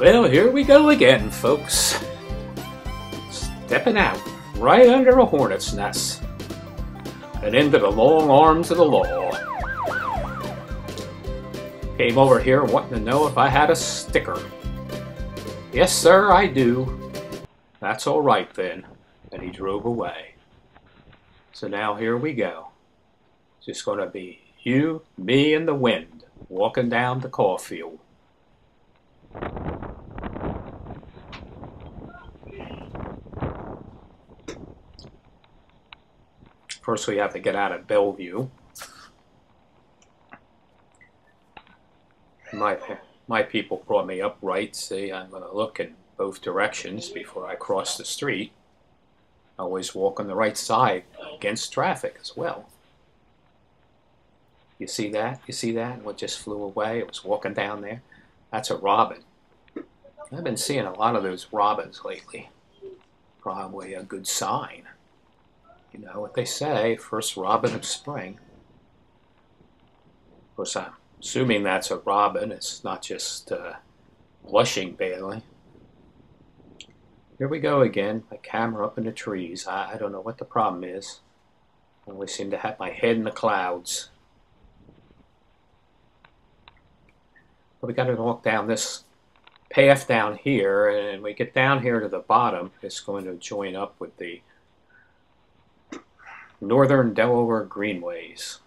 Well, here we go again, folks. Stepping out right under a hornet's nest and into the long arms of the law. Came over here wanting to know if I had a sticker. Yes, sir, I do. That's all right then. And he drove away. So now here we go. It's just going to be you, me, and the wind walking down the Cauffiel. First we have to get out of Bellevue. My people brought me up right. See, I'm going to look in both directions before I cross the street. I always walk on the right side against traffic as well. You see that? You see that? What just flew away? It was walking down there. That's a robin. I've been seeing a lot of those robins lately. Probably a good sign. You know what they say, first robin of spring. Of course, I'm assuming that's a robin. It's not just blushing badly. Here we go again, my camera up in the trees. I don't know what the problem is. I always seem to have my head in the clouds. But we got to walk down this path down here, and we get down here to the bottom. It's going to join up with the Northern Delaware Greenways.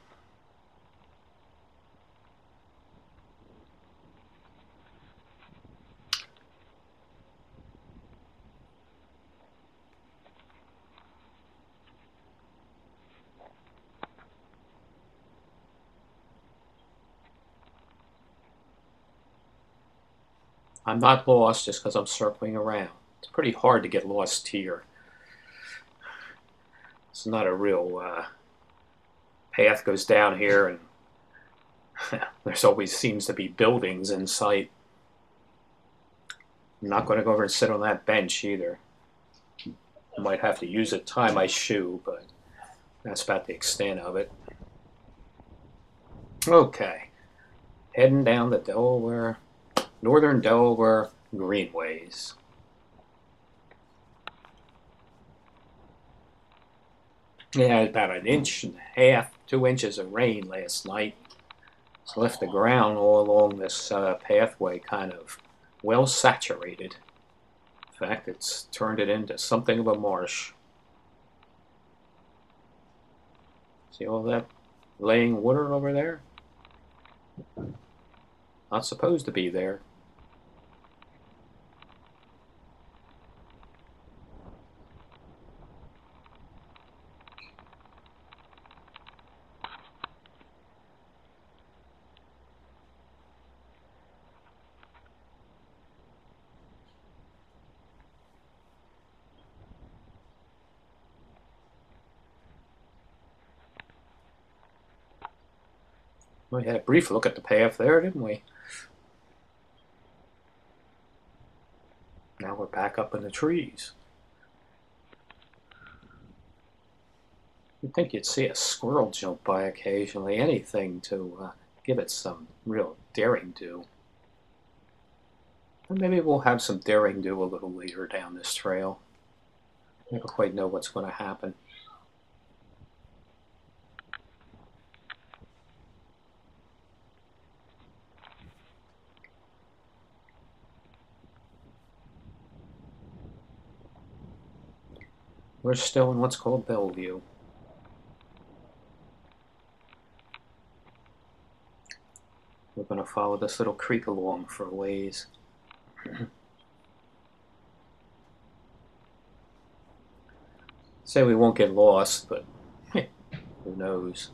I'm not lost just because I'm circling around. It's pretty hard to get lost here. It's not a real path goes down here, and there's always seems to be buildings in sight. I'm not going to go over and sit on that bench either. I might have to use it, tie my shoe, but that's about the extent of it. Okay, heading down the Delaware, Northern Delaware Greenways. Yeah, about an inch and a half, 2 inches of rain last night. It's left the ground all along this pathway kind of well saturated. In fact, it's turned it into something of a marsh. See all that laying water over there? Not supposed to be there. We had a brief look at the path there, didn't we? Now we're back up in the trees. You'd think you'd see a squirrel jump by occasionally, anything to give it some real daring do. And maybe we'll have some daring do a little later down this trail. Never quite know what's going to happen. We're still in what's called Bellevue. We're going to follow this little creek along for a ways. Say we won't get lost, but who knows?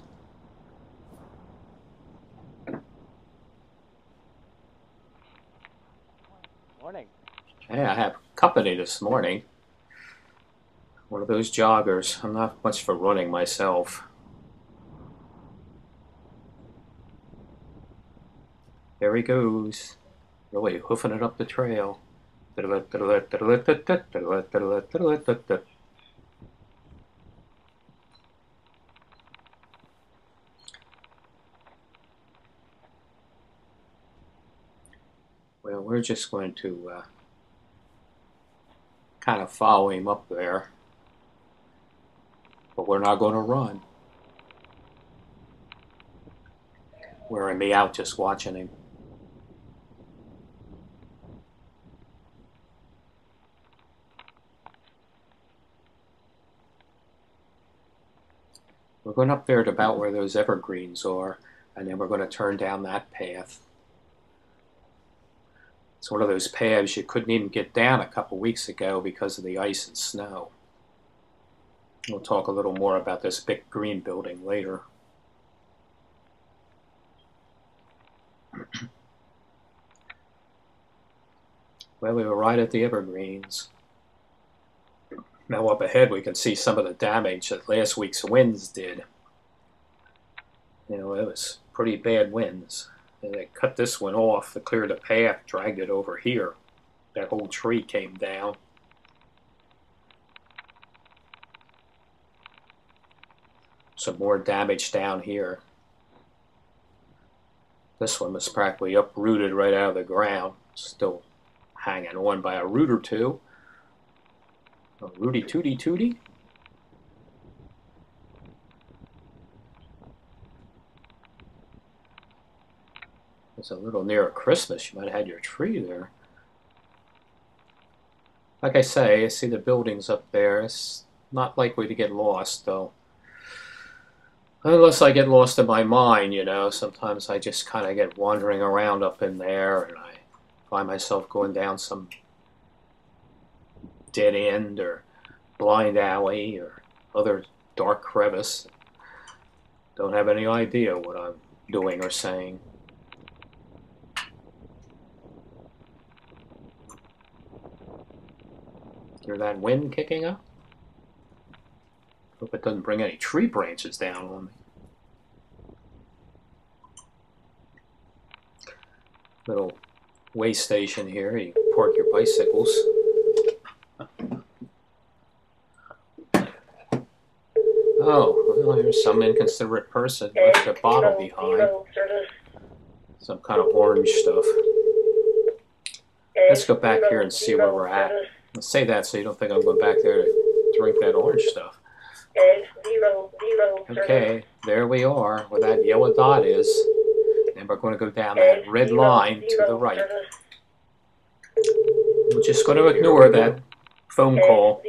Morning. Hey, I have company this morning. One of those joggers. I'm not much for running myself. There he goes. Really hoofing it up the trail. So we're just going to kind of follow him up there, but we're not going to run. We're going to be out just watching him. We're going up there to about where those evergreens are, and then we're going to turn down that path. It's one of those paths you couldn't even get down a couple weeks ago because of the ice and snow. We'll talk a little more about this big green building later. Well, we were right at the evergreens. Now up ahead we can see some of the damage that last week's winds did. You know, it was pretty bad winds. And they cut this one off to clear the path, dragged it over here. That whole tree came down. Some more damage down here. This one was practically uprooted right out of the ground. Still hanging on by a root or two. Oh, Rudy Tooty Tooty. It's a little near Christmas. You might have had your tree there. Like I say, I see the buildings up there. It's not likely to get lost, though. Unless I get lost in my mind, you know. Sometimes I just kind of get wandering around up in there, and I find myself going down some dead end or blind alley or other dark crevice. Don't have any idea what I'm doing or saying. Hear that wind kicking up? Hope it doesn't bring any tree branches down on me. Little way station here. You can park your bicycles. Oh, well, here's some inconsiderate person left a bottle behind. Some kind of orange stuff. Let's go back here and see where we're at. Let's say that so you don't think I'm going back there to drink that orange stuff. Okay, there we are, where that yellow dot is. And we're going to go down that red line to the right. We're just going to ignore that phone call.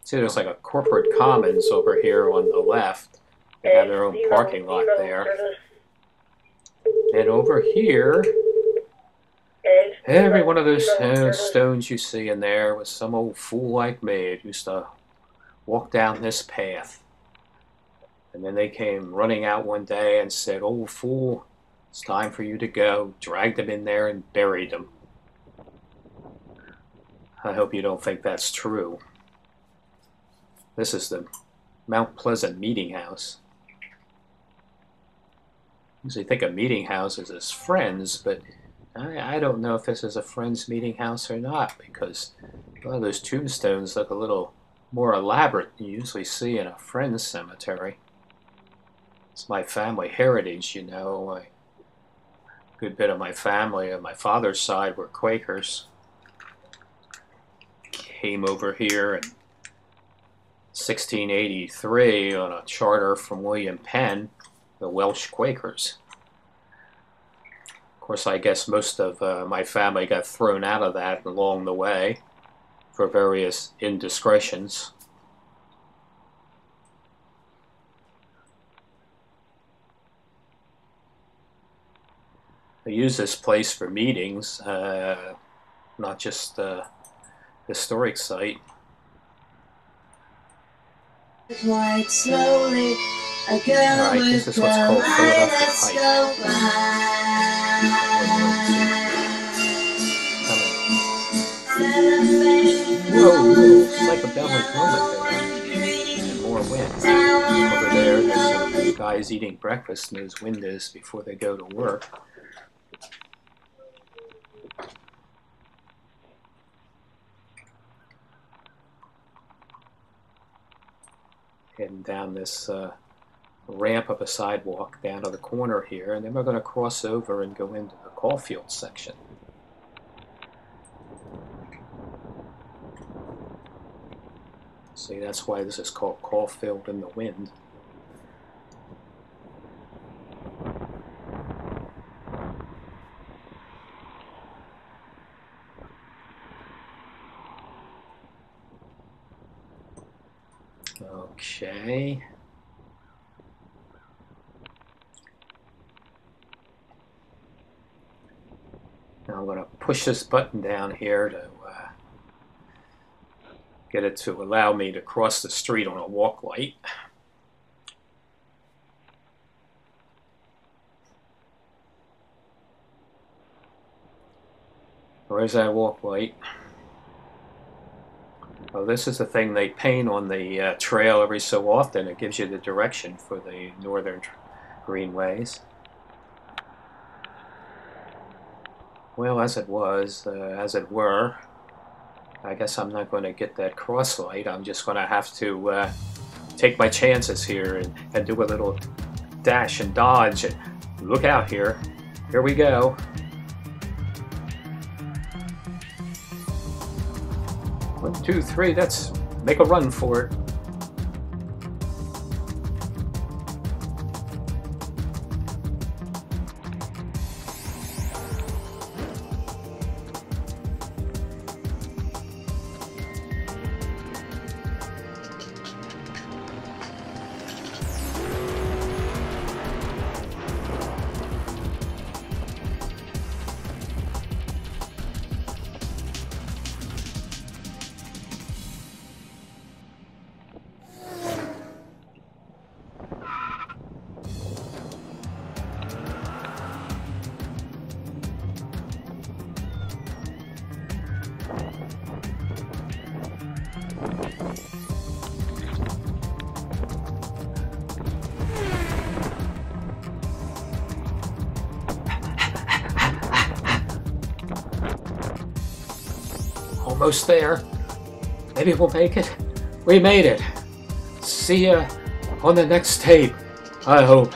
See, there's like a corporate commons over here on the left. They have their own parking lot there. And over here, every one of those stones you see in there was some old fool like me who used to walk down this path. And then they came running out one day and said, "Old fool, it's time for you to go." Dragged him in there and buried him. I hope you don't think that's true. This is the Mount Pleasant Meeting House. Usually think of meeting houses as friends, but I don't know if this is a friend's meeting house or not, because a lot of those tombstones look a little more elaborate than you usually see in a friend's cemetery. It's my family heritage, you know. A good bit of my family on my father's side were Quakers. Came over here in 1683 on a charter from William Penn, the Welsh Quakers. Of course, I guess most of my family got thrown out of that along the way for various indiscretions. I use this place for meetings, not just a historic site. Quite slowly, a girl Alright, this is what's called Philadelphia Pike. Whoa, psychedelic moment there. And more wind. Over there's some guys eating breakfast in those windows before they go to work. Heading down this ramp up a sidewalk down to the corner here, and then we're going to cross over and go into the Cauffiel section. See, that's why this is called Cauffiel in the Wind. Okay. Now I'm going to push this button down here to get it to allow me to cross the street on a walk light. Where's that walk light? Oh, this is the thing they paint on the trail every so often. It gives you the direction for the northern greenways. Well, as it were, I guess I'm not going to get that cross light. I'm just going to have to take my chances here and do a little dash and dodge. And look out here. Here we go. One, two, three, let's make a run for it. Almost there. Maybe we'll make it. We made it. See ya on the next tape, I hope.